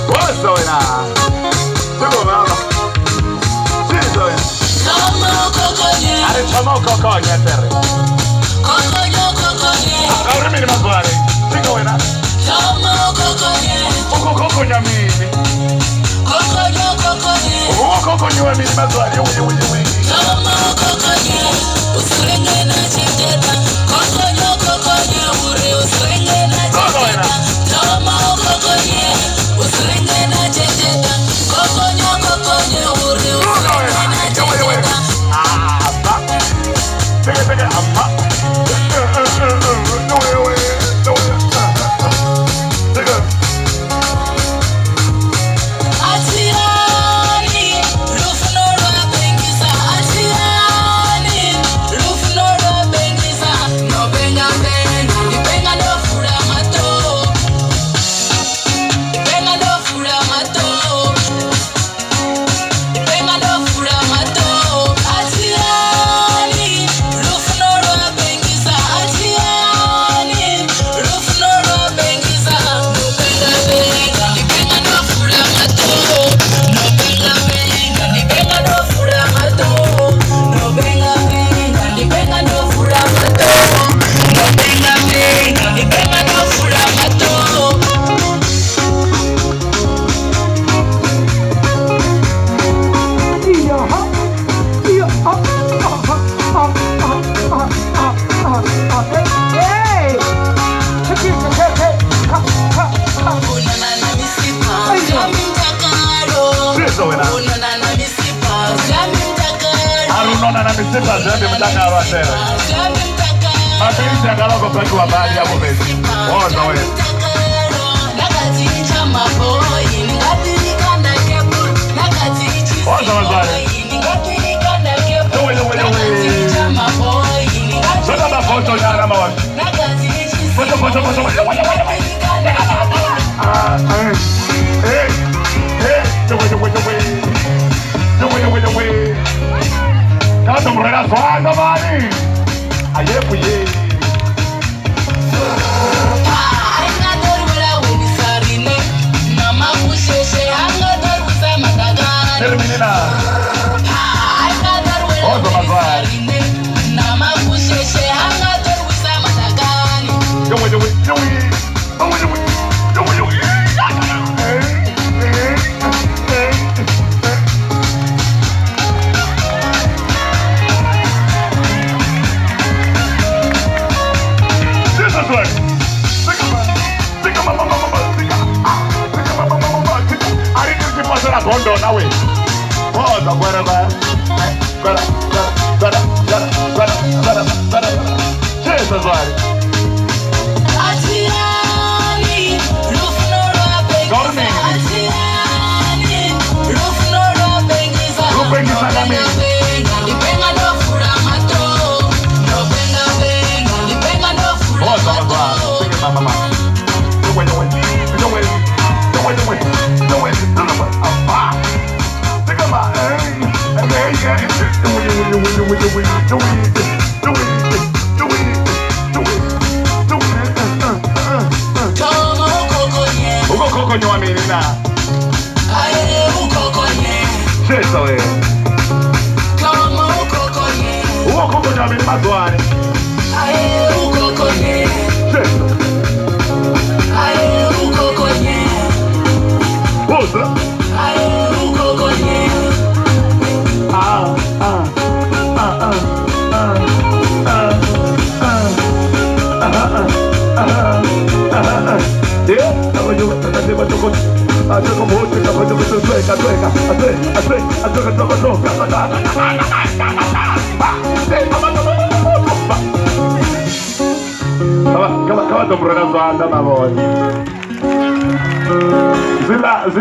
What's going on? Tuko mama. Sisi wewe. Ale chama kokonya tere. Kauri mimi mazwari. Tuko wewe na. Kokonya mimi. Kokonya mimi mazwari. Wewe. Usurenge na chiteta. Kokonya ure usurenge na chiteta. Toma kokonya usurenge na chiteta. Kokonya ure usurenge na chiteta. Pega amma. Misipa zembe mtaka wa tera. Mapinzi angalo kwa peki wa bali hapo besi. Oza we. Oza wazale. Soda ba foto nyara mawa. Foto. Kato mrega swanga mani. Ayepu ye. Terminina. Ozo mazwari. Gondo nawe. Oza gwara. Cheza zwari. Uko wa menina. Aye ukokonye. Cheza we. Kama ukokonye. Uko wa menina mazwari. Aye ukokonye. Cheza. Aye ukokonye. Posa. Aye ukokonye. Kama ndo mrega swanga maboni. Zila